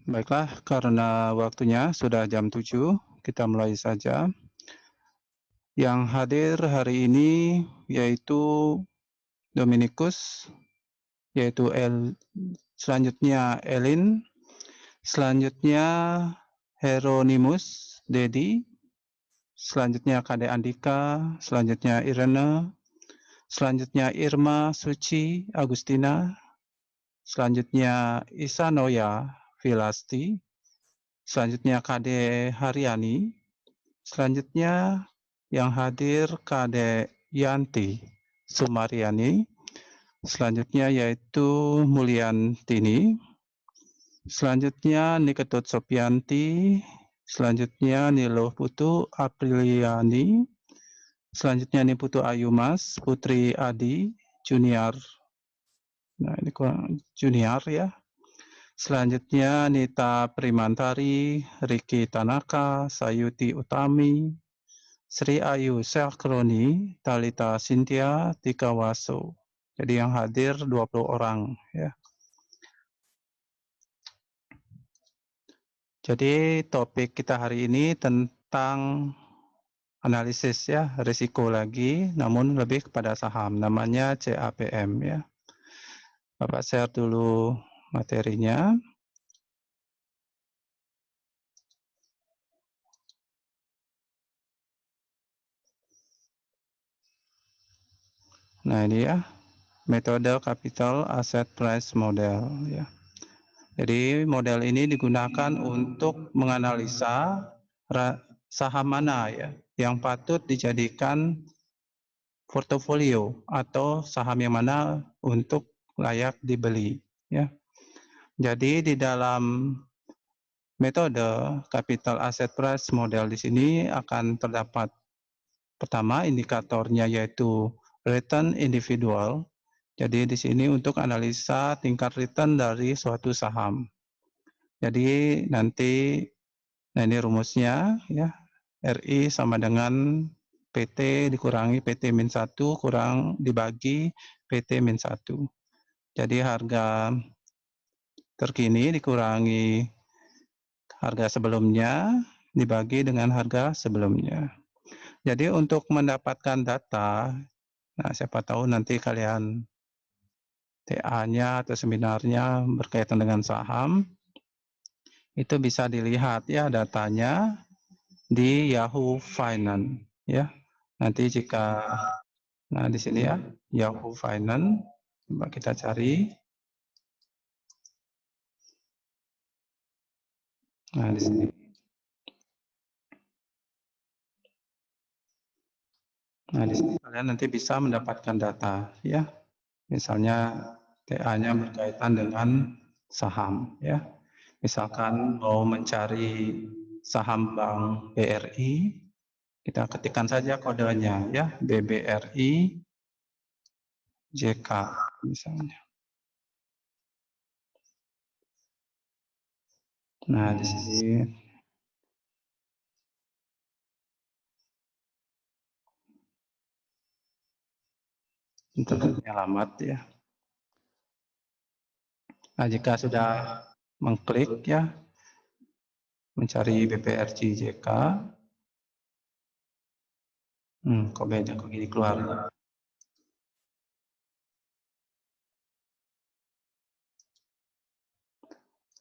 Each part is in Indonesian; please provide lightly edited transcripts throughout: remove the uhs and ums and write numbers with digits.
Baiklah, karena waktunya sudah jam 7, kita mulai saja. Yang hadir hari ini yaitu Dominikus, yaitu selanjutnya Elin, selanjutnya Hieronymus Dedi, selanjutnya Kade Andika, selanjutnya Irene, selanjutnya Irma Suci Agustina, selanjutnya Isanoya Filasti, selanjutnya Kade Haryani, selanjutnya yang hadir Kade Yanti Sumaryani, selanjutnya yaitu Mulyantini, selanjutnya Niketut Sopianti, selanjutnya Niluh Putu Apriliani, selanjutnya Niputu Ayumas, Putri Adi, Junior. Nah, ini kurang junior ya. Selanjutnya Nita Primantari, Riki Tanaka, Sayuti Utami, Sri Ayu Syakroni, Talita Cynthia, Tika Waso. Jadi yang hadir 20 orang ya. Jadi topik kita hari ini tentang analisis ya, risiko lagi, namun lebih kepada saham, namanya CAPM ya. Bapak share dulu materinya. Nah ini ya, metode capital asset price model ya. Jadi model ini digunakan untuk menganalisa saham mana ya yang patut dijadikan portofolio atau saham yang mana untuk layak dibeli ya. Jadi di dalam metode capital asset price model di sini akan terdapat pertama indikatornya yaitu return individual. Jadi di sini untuk analisa tingkat return dari suatu saham. Jadi nanti, nah ini rumusnya ya, RI sama dengan PT dikurangi PT min 1 kurang dibagi PT min 1. Jadi harga terkini dikurangi harga sebelumnya dibagi dengan harga sebelumnya. Jadi untuk mendapatkan data, nah siapa tahu nanti kalian TA-nya atau seminarnya berkaitan dengan saham, itu bisa dilihat ya datanya di Yahoo Finance ya. Nanti jika nah di sini ya Yahoo Finance, coba kita cari. Nah di sini. Nah di sini kalian nanti bisa mendapatkan data ya. Misalnya TA-nya berkaitan dengan saham ya. Misalkan mau mencari saham Bank BRI, kita ketikkan saja kodenya ya, BBRI JK misalnya. Nah, di sini untuk alamat ya. Nah, jika sudah mengklik ya, mencari BBRI JK, kok beda, kok gini keluar.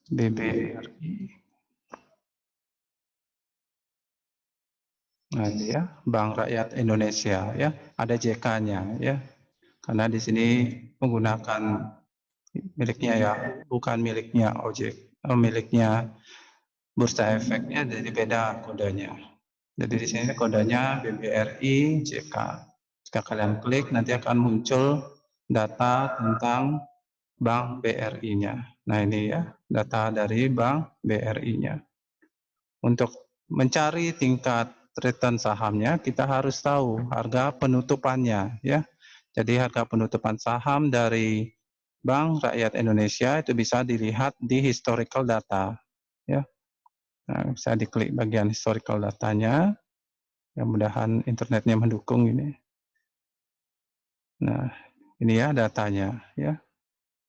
BBRI. Nah, ini ya, Bank Rakyat Indonesia ya, ada JK-nya ya. Karena di sini menggunakan miliknya ya, bukan miliknya ojek, miliknya Bursa Efeknya, jadi beda kodenya. Jadi di sini kodenya BBRI JK. Jika kalian klik nanti akan muncul data tentang Bank BRI-nya. Nah ini ya data dari Bank BRI-nya. Untuk mencari tingkat return sahamnya kita harus tahu harga penutupannya ya. Jadi harga penutupan saham dari Bank Rakyat Indonesia itu bisa dilihat di historical data ya. Nah, bisa diklik bagian historical datanya. Mudah-mudahan internetnya mendukung ini. Nah, ini ya datanya ya.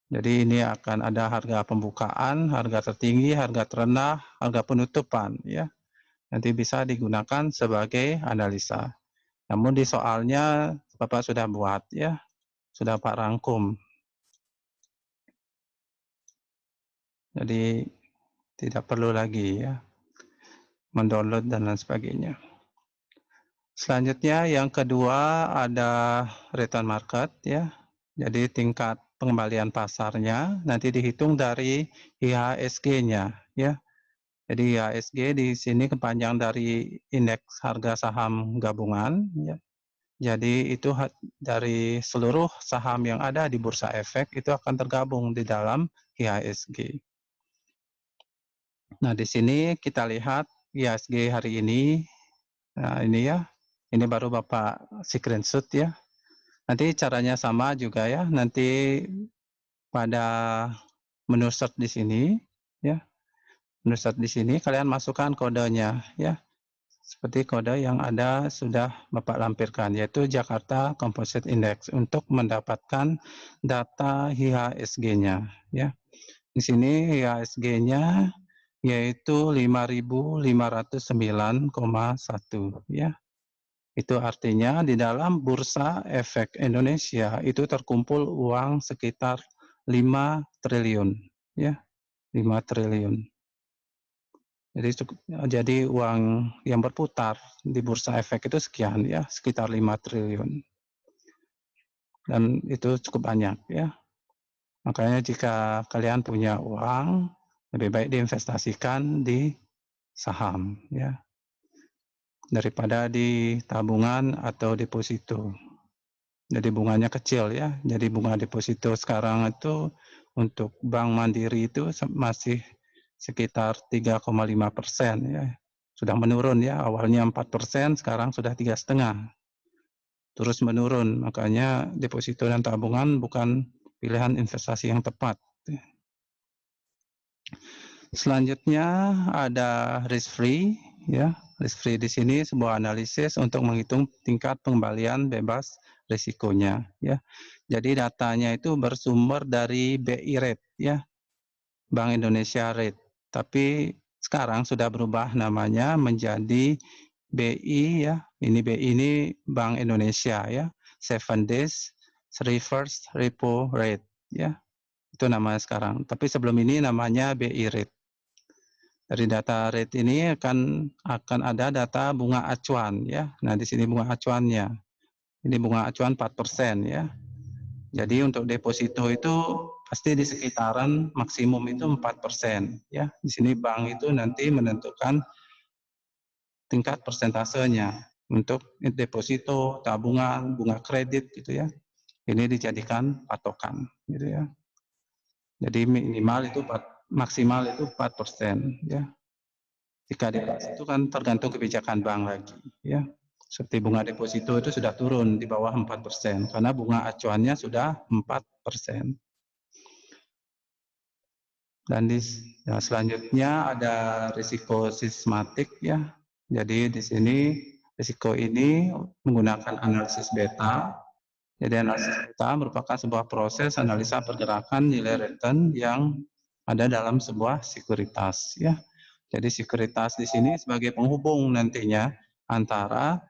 Jadi ini akan ada harga pembukaan, harga tertinggi, harga terendah, harga penutupan ya. Nanti bisa digunakan sebagai analisa. Namun di soalnya Bapak sudah buat ya, sudah Pak rangkum. Jadi tidak perlu lagi ya mendownload dan lain sebagainya. Selanjutnya yang kedua ada return market ya. Jadi tingkat pengembalian pasarnya nanti dihitung dari IHSG-nya ya. Jadi IHSG di sini kepanjang dari indeks harga saham gabungan ya. Jadi itu dari seluruh saham yang ada di Bursa Efek itu akan tergabung di dalam IHSG. Nah, di sini kita lihat IHSG hari ini. Nah, ini ya. Ini baru Bapak screenshot ya. Nanti caranya sama juga ya. Nanti pada menu search di sini ya. Menu search di sini kalian masukkan kodenya ya. Seperti kode yang ada sudah Bapak lampirkan, yaitu Jakarta Composite Index untuk mendapatkan data IHSG-nya ya. Di sini IHSG-nya yaitu 5.509,1 ya. Itu artinya di dalam Bursa Efek Indonesia itu terkumpul uang sekitar 5 triliun ya, 5 triliun. Jadi uang yang berputar di Bursa Efek itu sekian ya, sekitar 5 triliun. Dan itu cukup banyak ya. Makanya jika kalian punya uang, lebih baik diinvestasikan di saham ya, daripada di tabungan atau deposito. Jadi bunganya kecil ya. Jadi bunga deposito sekarang itu untuk Bank Mandiri itu masih sekitar 3,5% ya. Sudah menurun ya, awalnya 4%, sekarang sudah 3,5%. Terus menurun, makanya deposito dan tabungan bukan pilihan investasi yang tepat. Selanjutnya ada risk free ya. Risk free di sini sebuah analisis untuk menghitung tingkat pengembalian bebas risikonya ya. Jadi datanya itu bersumber dari BI Rate ya, Bank Indonesia Rate. Tapi sekarang sudah berubah namanya menjadi BI ya. Ini BI ini Bank Indonesia ya. 7 days reverse repo rate ya. Itu namanya sekarang. Tapi sebelum ini namanya BI Rate. Dari data rate ini akan ada data bunga acuan ya. Nah, di sini bunga acuannya. Ini bunga acuan 4% ya. Jadi untuk deposito itu pasti di sekitaran maksimum itu 4% ya. Di sini bank itu nanti menentukan tingkat persentasenya untuk deposito, tabungan, bunga kredit gitu ya. Ini dijadikan patokan gitu ya. Jadi minimal itu maksimal itu 4% ya. Jika di atas itu kan tergantung kebijakan bank lagi ya. Seperti bunga deposito itu sudah turun di bawah 4% karena bunga acuannya sudah 4%. Dan selanjutnya ada risiko sistematik ya. Jadi di sini risiko ini menggunakan analisis beta. Jadi analisis beta merupakan sebuah proses analisa pergerakan nilai return yang ada dalam sebuah sekuritas ya. Jadi sekuritas di sini sebagai penghubung nantinya antara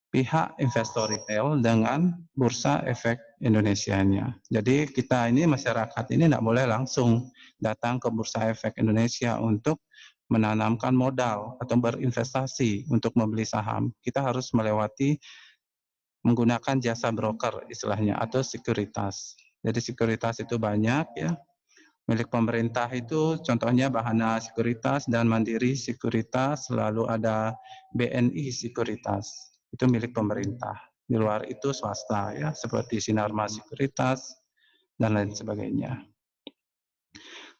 pihak investor retail dengan Bursa Efek Indonesianya. Jadi kita ini masyarakat ini tidak boleh langsung datang ke Bursa Efek Indonesia untuk menanamkan modal atau berinvestasi untuk membeli saham. Kita harus melewati menggunakan jasa broker istilahnya atau sekuritas. Jadi sekuritas itu banyak ya. Milik pemerintah itu contohnya Bahana Sekuritas dan Mandiri Sekuritas, lalu ada BNI Sekuritas. Itu milik pemerintah. Di luar itu swasta ya, seperti Sinarmas Sekuritas dan lain sebagainya.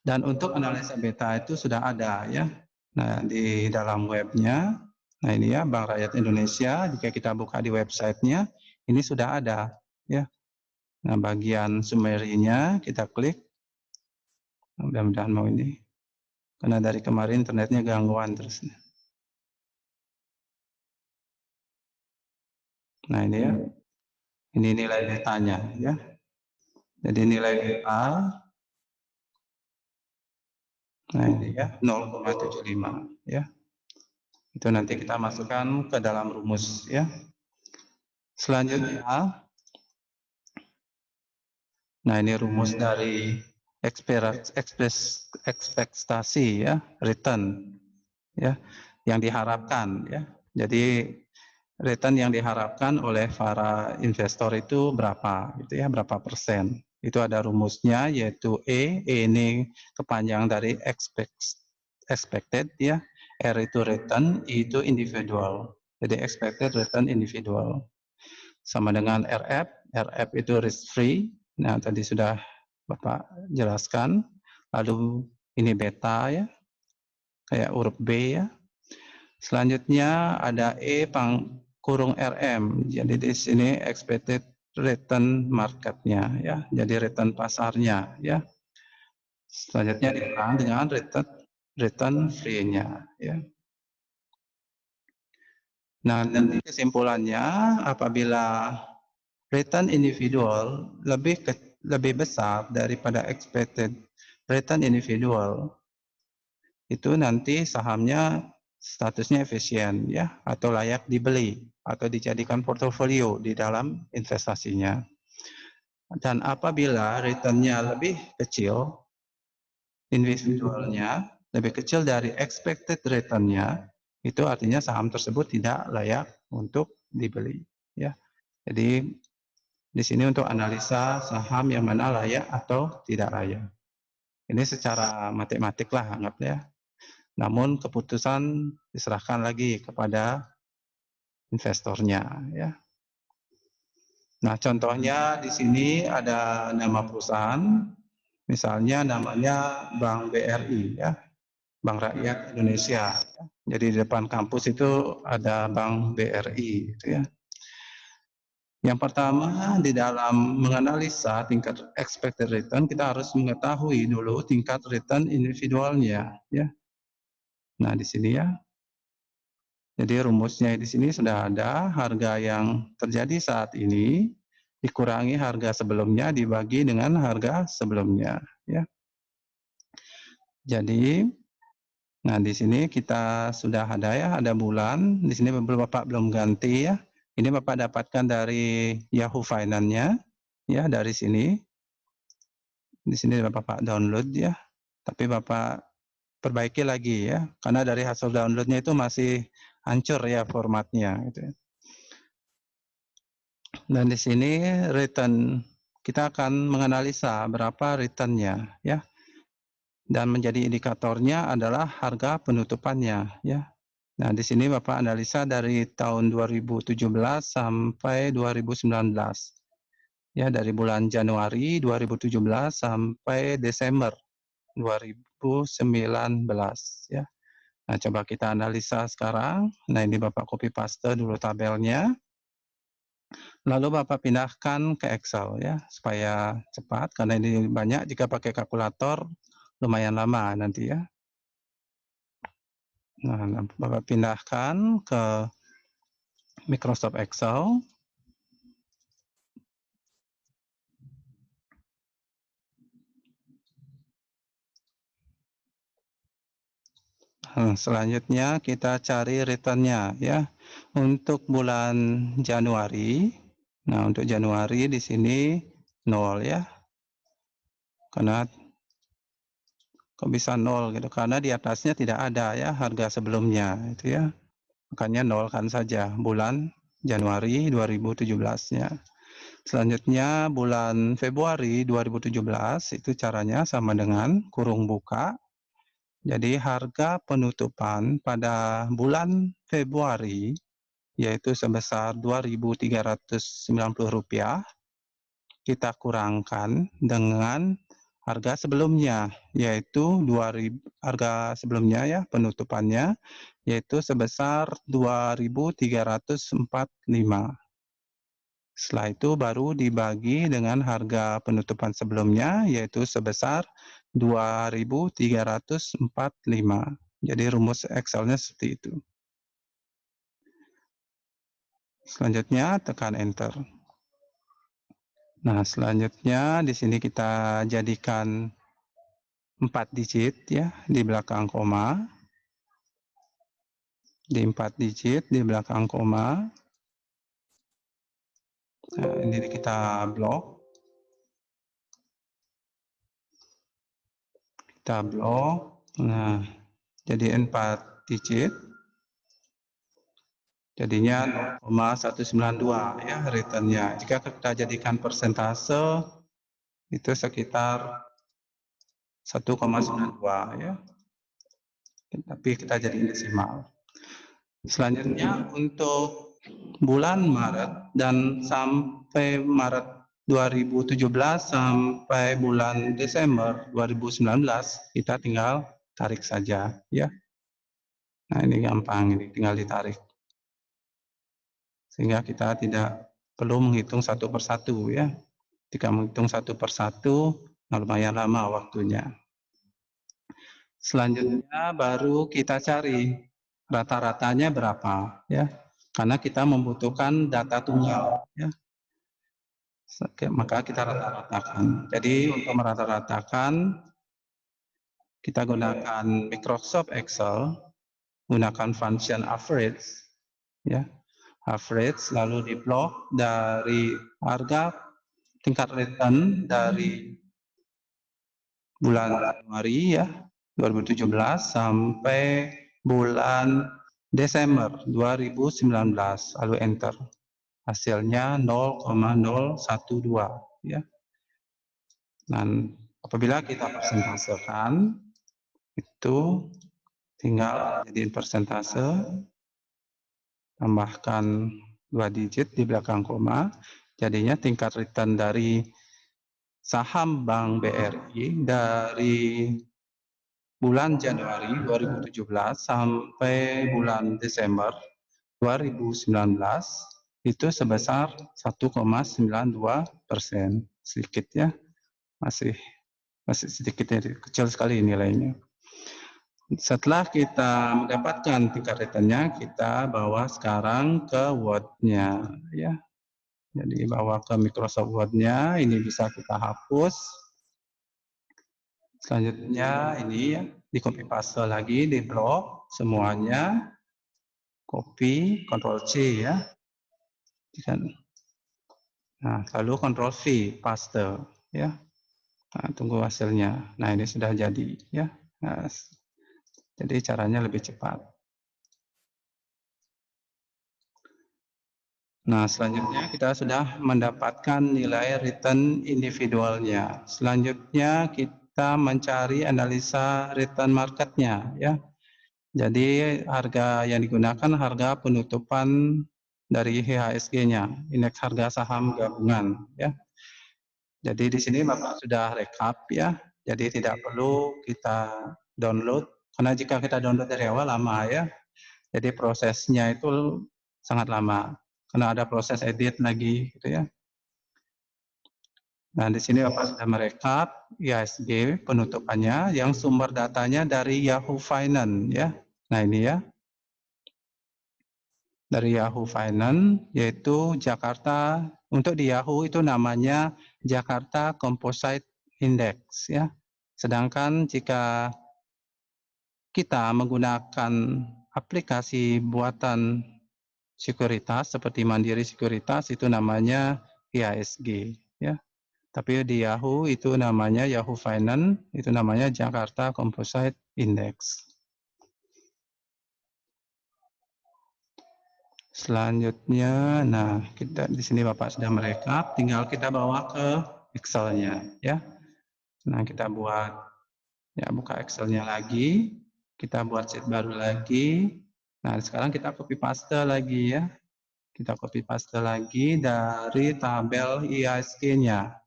Dan untuk analisa beta itu sudah ada ya. Nah, di dalam webnya, nah ini ya Bank Rakyat Indonesia, jika kita buka di websitenya, ini sudah ada ya. Nah, bagian summary-nya kita klik. Mudah-mudahan mau ini. Karena dari kemarin internetnya gangguan terus. Nah ini ya, ini nilai betanya ya. Jadi nilai beta, nah ini ya 0,75 ya. Itu nanti kita masukkan ke dalam rumus ya. Selanjutnya, nah ini rumus dari ekspektasi ya, return ya, yang diharapkan ya. Jadi return yang diharapkan oleh para investor itu berapa gitu ya, berapa persen. Itu ada rumusnya yaitu E ini kepanjangan dari expected ya, R itu return, I itu individual. Jadi expected return individual. Sama dengan RF itu risk free. Nah, tadi sudah Bapak jelaskan. Lalu ini beta ya, kayak huruf B ya. Selanjutnya ada kurung RM. Jadi di sini expected return marketnya ya. Jadi return pasarnya ya. Selanjutnya dikurang dengan return free-nya ya. Nah, nanti kesimpulannya apabila return individual lebih besar daripada expected return individual, itu nanti sahamnya statusnya efisien ya, atau layak dibeli atau dijadikan portofolio di dalam investasinya. Dan apabila returnnya lebih kecil, individualnya lebih kecil dari expected returnnya, itu artinya saham tersebut tidak layak untuk dibeli ya. Jadi di sini untuk analisa saham yang mana layak atau tidak layak. Ini secara matematik lah anggap ya. Namun keputusan diserahkan lagi kepada investornya ya. Nah, contohnya di sini ada nama perusahaan, misalnya namanya Bank BRI ya, Bank Rakyat Indonesia. Jadi di depan kampus itu ada Bank BRI gitu ya. Yang pertama, di dalam menganalisa tingkat expected return, kita harus mengetahui dulu tingkat return individualnya ya. Nah, di sini ya. Jadi rumusnya di sini sudah ada, harga yang terjadi saat ini dikurangi harga sebelumnya dibagi dengan harga sebelumnya ya. Jadi nah di sini kita sudah ada ya, ada bulan. Di sini Bapak belum ganti ya. Ini Bapak dapatkan dari Yahoo Finance-nya ya, dari sini. Di sini Bapak download ya. Tapi Bapak perbaiki lagi ya, karena dari hasil downloadnya itu masih hancur ya formatnya gitu ya. Dan di sini return, kita akan menganalisa berapa returnnya ya. Dan menjadi indikatornya adalah harga penutupannya ya. Nah, di sini Bapak analisa dari tahun 2017 sampai 2019. Ya, dari bulan Januari 2017 sampai Desember 2019 ya. Nah, coba kita analisa sekarang. Nah, ini Bapak copy paste dulu tabelnya. Lalu Bapak pindahkan ke Excel ya, supaya cepat, karena ini banyak, jika pakai kalkulator lumayan lama nanti ya. Nah, Bapak pindahkan ke Microsoft Excel. Selanjutnya kita cari returnnya ya. Untuk bulan Januari, nah untuk Januari di sini 0 ya. Karena kok bisa 0 gitu, karena di atasnya tidak ada ya harga sebelumnya itu ya. Makanya 0 kan saja bulan Januari 2017-nya. Selanjutnya bulan Februari 2017 itu caranya sama dengan kurung buka. Jadi harga penutupan pada bulan Februari yaitu sebesar Rp2.390, kita kurangkan dengan harga sebelumnya yaitu 2000, harga sebelumnya ya penutupannya yaitu sebesar 2.345. Setelah itu baru dibagi dengan harga penutupan sebelumnya yaitu sebesar 2.345. Jadi rumus Excel-nya seperti itu. Selanjutnya tekan enter. Nah, selanjutnya di sini kita jadikan 4 digit ya di belakang koma. Di 4 digit di belakang koma. Nah, ini kita blok. Kita blok. Nah, jadi 4 digit. Jadinya 0,192 ya returnnya. Jika kita jadikan persentase itu sekitar 1,92 ya. Tapi kita jadi desimal. Selanjutnya untuk bulan Maret dan sampai Maret 2017 sampai bulan Desember 2019 kita tinggal tarik saja ya. Nah, ini gampang, ini tinggal ditarik. Sehingga kita tidak perlu menghitung satu persatu ya. Jika menghitung satu persatu lumayan lama waktunya. Selanjutnya baru kita cari rata-ratanya berapa ya. Karena kita membutuhkan data tunggal ya. Maka kita rata-ratakan. Jadi untuk merata-ratakan kita gunakan Microsoft Excel, gunakan function average ya. Average lalu diplot dari harga tingkat return dari bulan Januari ya 2017 sampai bulan Desember 2019 lalu enter. Hasilnya 0,012 ya. Dan apabila kita persentasekan itu tinggal jadiin persentase, tambahkan 2 digit di belakang koma, jadinya tingkat return dari saham Bank BRI dari bulan Januari 2017 sampai bulan Desember 2019 itu sebesar 1,92%. Sedikit ya, masih sedikit, kecil sekali nilainya. Setelah kita mendapatkan tingkat returnnya, kita bawa sekarang ke Word-nya ya. Jadi bawa ke Microsoft Word-nya, ini bisa kita hapus. Selanjutnya ini ya, di copy paste lagi, di blok semuanya, copy, Ctrl C ya. Nah, lalu Ctrl V, paste ya. Nah, tunggu hasilnya. Nah, ini sudah jadi ya. Nah, jadi caranya lebih cepat. Nah, selanjutnya kita sudah mendapatkan nilai return individualnya. Selanjutnya kita mencari analisa return marketnya ya. Jadi harga yang digunakan harga penutupan dari IHSG-nya, indeks harga saham gabungan ya. Jadi di sini Bapak sudah rekap ya. Jadi tidak perlu kita download karena jika kita download dari awal lama ya. Jadi prosesnya itu sangat lama karena ada proses edit lagi gitu ya. Nah, di sini Bapak sudah merekap IHSG penutupannya yang sumber datanya dari Yahoo Finance ya. Nah, ini ya. Dari Yahoo Finance yaitu Jakarta, untuk di Yahoo itu namanya Jakarta Composite Index ya. Sedangkan jika kita menggunakan aplikasi buatan sekuritas seperti Mandiri Sekuritas itu namanya IHSG ya. Tapi di Yahoo itu namanya Yahoo Finance, itu namanya Jakarta Composite Index. Selanjutnya, nah kita di sini Bapak sudah merekap, tinggal kita bawa ke Excel-nya ya. Nah, kita buat ya, buka Excel-nya lagi, kita buat sheet baru lagi. Nah, sekarang kita copy paste lagi ya. Kita copy paste lagi dari tabel IHSG-nya.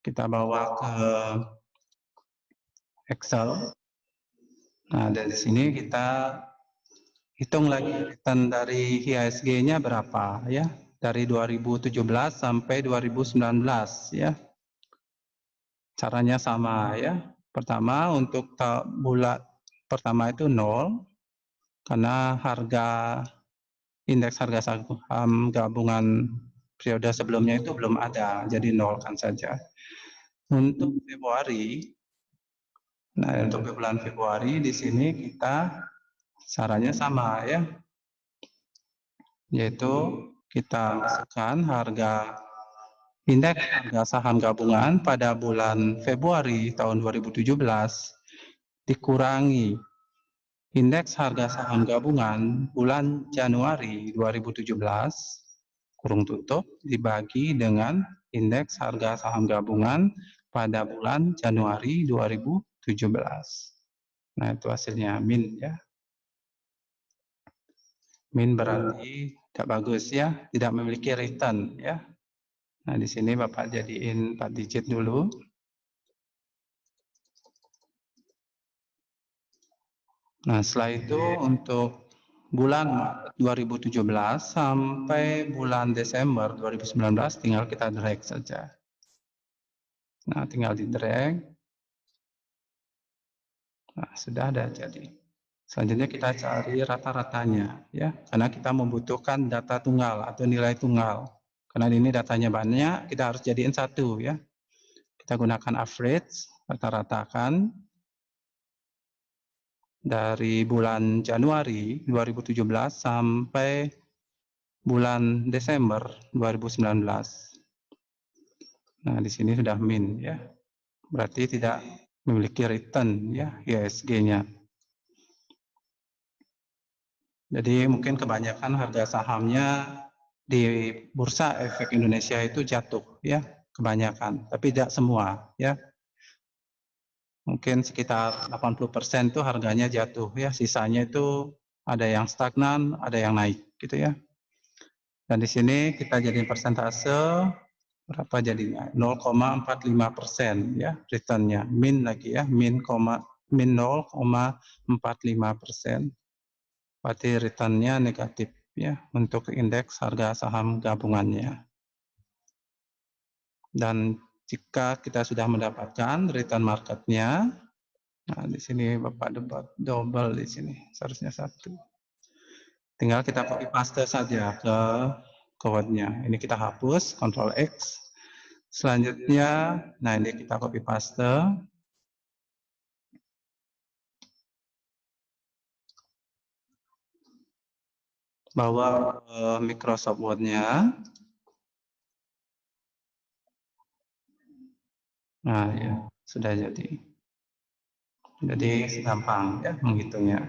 Kita bawa ke Excel. Nah, dari sini kita hitung lagi return dari IHSG-nya berapa ya. Dari 2017 sampai 2019 ya. Caranya sama ya. Pertama untuk bulan pertama itu 0 karena harga indeks harga saham gabungan periode sebelumnya itu belum ada, jadi nolkan saja. Untuk Februari, nah untuk bulan Februari di sini kita caranya sama ya, yaitu kita masukkan indeks harga saham gabungan pada bulan Februari tahun 2017 dikurangi indeks harga saham gabungan bulan Januari 2017 kurung tutup dibagi dengan indeks harga saham gabungan pada bulan Januari 2017. Nah, itu hasilnya min ya. Min berarti tidak bagus ya, tidak memiliki return ya. Nah, di sini Bapak jadiin 4 digit dulu. Nah, setelah itu untuk bulan Maret 2017 sampai bulan Desember 2019 tinggal kita drag saja. Nah, tinggal di drag. Nah, sudah ada jadi. Selanjutnya kita cari rata-ratanya ya, karena kita membutuhkan data tunggal atau nilai tunggal. Karena ini datanya banyak, kita harus jadiin satu ya. Kita gunakan average, rata-ratakan dari bulan Januari 2017 sampai bulan Desember 2019. Nah, di sini sudah min ya. Berarti tidak memiliki return ya ISG-nya. Jadi mungkin kebanyakan harga sahamnya di Bursa Efek Indonesia itu jatuh ya, kebanyakan, tapi tidak semua ya. Mungkin sekitar 80% itu harganya jatuh ya, sisanya itu ada yang stagnan, ada yang naik gitu ya. Dan di sini kita jadiin persentase berapa jadinya? 0,45% ya returnnya, min lagi ya, min 0,45%. Berarti returnnya negatif ya untuk indeks harga saham gabungannya. Dan jika kita sudah mendapatkan return marketnya, nah di sini Bapak double di sini, seharusnya 1. Tinggal kita copy paste saja ke code-nya. Ini kita hapus, Ctrl X. Selanjutnya, nah ini kita copy paste. Bawa ke Microsoft Word-nya. Nah ya, sudah jadi. Jadi gampang ya menghitungnya.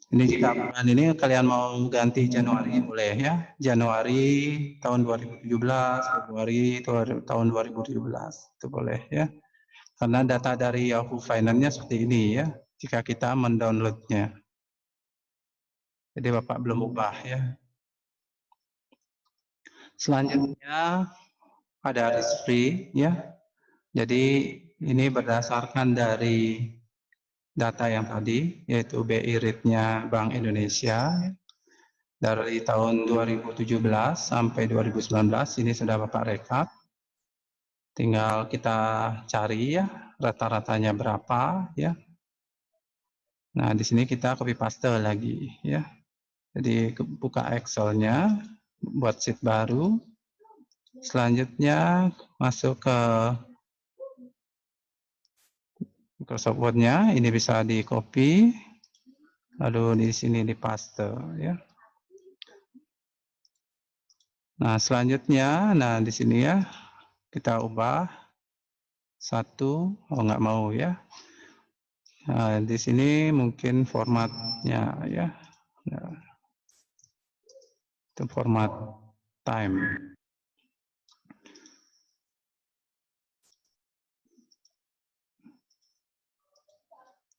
Ini jika bulan ini kalian mau ganti Januari boleh ya. Januari tahun 2017, Februari tahun 2017 itu boleh ya. Karena data dari Yahoo Finance-nya seperti ini ya. Jika kita mendownloadnya. Jadi Bapak belum ubah ya. Selanjutnya ada risk free ya. Jadi ini berdasarkan dari data yang tadi, yaitu BI rate-nya Bank Indonesia. Dari tahun 2017 sampai 2019, ini sudah Bapak rekap. Tinggal kita cari ya, rata-ratanya berapa ya. Nah, di sini kita copy paste lagi ya. Jadi buka Excel-nya, buat sheet baru. Selanjutnya masuk ke Microsoft Word-nya, ini bisa di copy, lalu di sini di paste ya. Nah selanjutnya, nah di sini ya kita ubah 1, oh nggak mau ya. Nah di sini mungkin formatnya ya, nah, itu format time.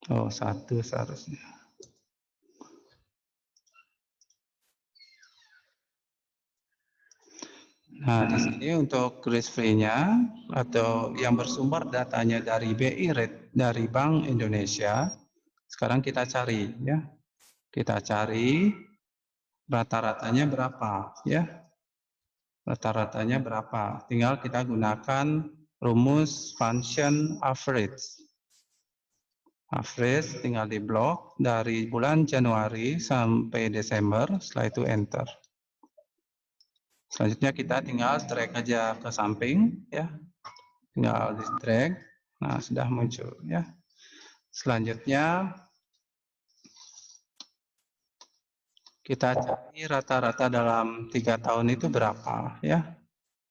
Oh 1 seharusnya. Nah, di sini untuk risk free-nya atau yang bersumber datanya dari BI Rate dari Bank Indonesia, sekarang kita cari ya. Kita cari rata-ratanya berapa ya. Rata-ratanya berapa? Tinggal kita gunakan rumus function average. Average tinggal di blok dari bulan Januari sampai Desember, setelah itu enter. Selanjutnya kita tinggal drag aja ke samping ya. Tinggal di drag. Nah, sudah muncul ya. Selanjutnya kita cari rata-rata dalam 3 tahun itu berapa ya.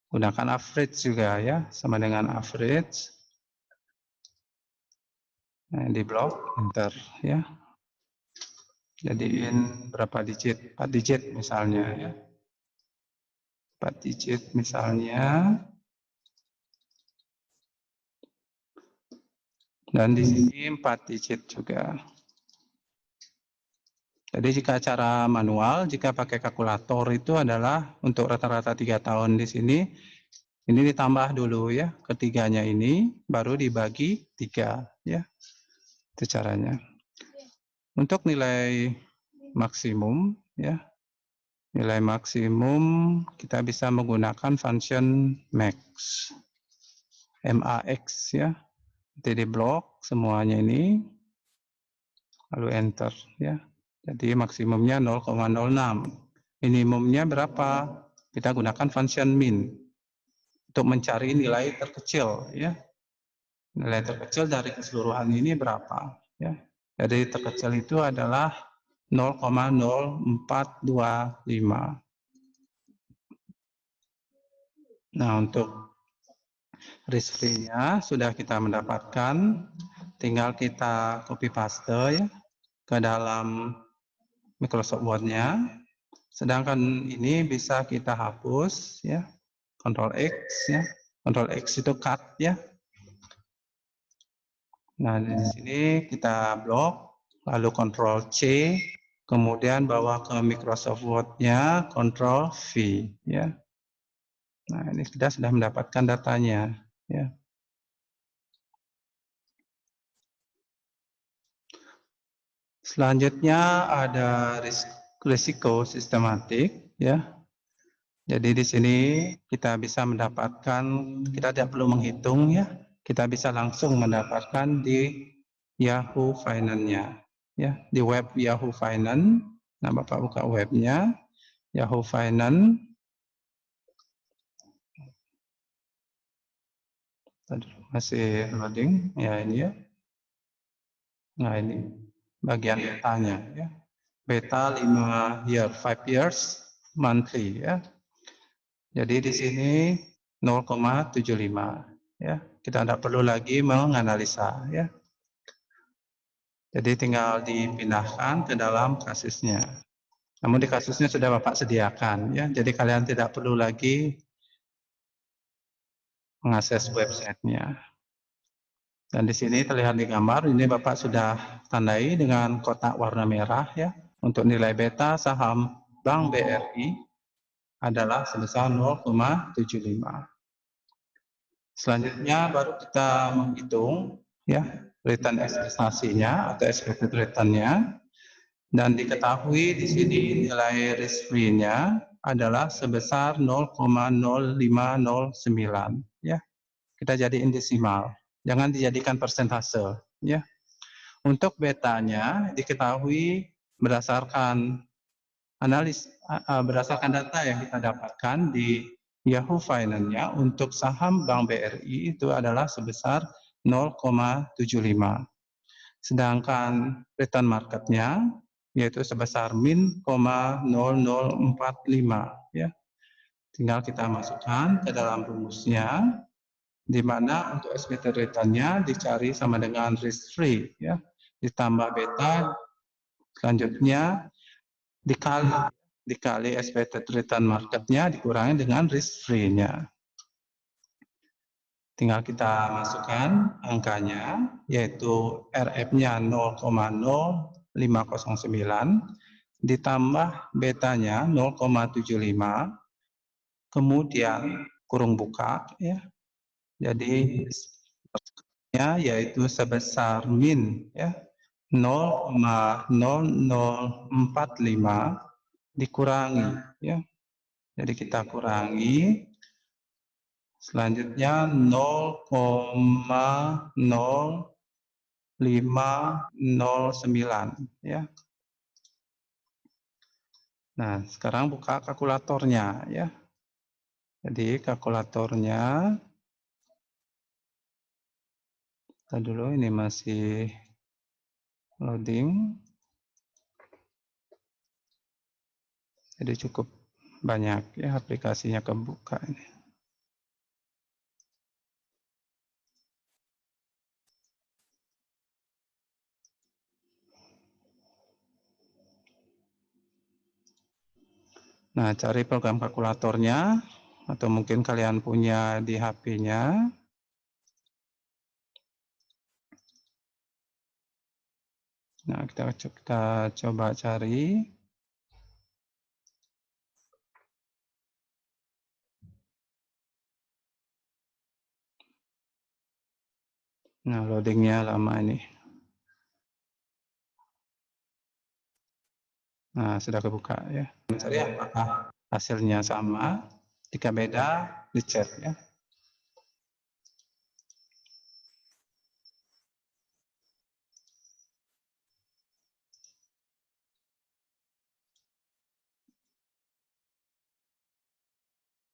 Gunakan average juga ya, sama dengan average. Nah, di blok enter ya. Jadiin berapa digit? 4 digit misalnya ya. 4 digit misalnya. Dan di sini 4 digit juga. Jadi jika cara manual, jika pakai kalkulator itu adalah untuk rata-rata 3 tahun di sini, ini ditambah dulu ya, ketiganya ini, baru dibagi 3 ya. Itu caranya. Untuk nilai maksimum ya, nilai maksimum kita bisa menggunakan function max, max ya. Nanti di blok semuanya ini, lalu enter ya. Jadi maksimumnya 0,06. Minimumnya berapa? Kita gunakan function min untuk mencari nilai terkecil ya. Nilai terkecil dari keseluruhan ini berapa ya. Jadi terkecil itu adalah 0,0425. Nah, untuk risk-free-nya sudah kita mendapatkan, tinggal kita copy paste ya ke dalam Microsoft Word-nya. Sedangkan ini bisa kita hapus ya, Ctrl X ya. Ctrl X itu cut ya. Nah, di sini kita blok, lalu Ctrl C, kemudian bawa ke Microsoft Word-nya, Ctrl V ya. Nah, ini kita sudah mendapatkan datanya ya. Selanjutnya ada risiko sistematik ya. Jadi di sini kita bisa mendapatkan, kita tidak perlu menghitung ya. Kita bisa langsung mendapatkan di Yahoo Finance-nya ya, di web Yahoo Finance. Nah, Bapak buka webnya Yahoo Finance. Masih loading ya, ini ya. Nah, ini bagian betanya ya. Beta 5 years monthly ya. Jadi di sini 0,75 ya. Kita tidak perlu lagi menganalisa ya. Jadi tinggal dipindahkan ke dalam kasusnya. Namun di kasusnya sudah Bapak sediakan ya. Jadi kalian tidak perlu lagi mengakses websitenya. Dan di sini terlihat di gambar, ini Bapak sudah tandai dengan kotak warna merah ya. Untuk nilai beta saham Bank BRI adalah sebesar 0,75. Selanjutnya baru kita menghitung ya return ekspektasinya atau expected return-nya, dan diketahui di sini nilai risk free-nya adalah sebesar 0,0509 ya. Kita jadiin desimal, jangan dijadikan persentase ya. Untuk betanya diketahui berdasarkan berdasarkan data yang kita dapatkan di Yahoo Finance-nya, untuk saham Bank BRI itu adalah sebesar 0,75. Sedangkan return market-nya yaitu sebesar min 0,0045 ya. Tinggal kita masukkan ke dalam rumusnya, di mana untuk expected return-nya dicari sama dengan risk free ya, ditambah beta, selanjutnya dikali expected return market-nya dikurangi dengan risk free-nya. Tinggal kita masukkan angkanya, yaitu RF-nya 0,0509 ditambah betanya 0,75, kemudian kurung buka ya. Jadi yaitu sebesar min ya 0,0045 dikurangi ya. Jadi kita kurangi, selanjutnya 0,0509 ya. Nah, sekarang buka kalkulatornya ya. Jadi kalkulatornya, kita dulu ini masih loading. Jadi cukup banyak ya aplikasinya kebuka ini. Nah, cari program kalkulatornya, atau mungkin kalian punya di HP-nya. Nah, kita coba cari. Nah, loadingnya lama ini. Nah, sudah kebuka ya. Mencari apakah hasilnya sama, jika beda, dicek ya.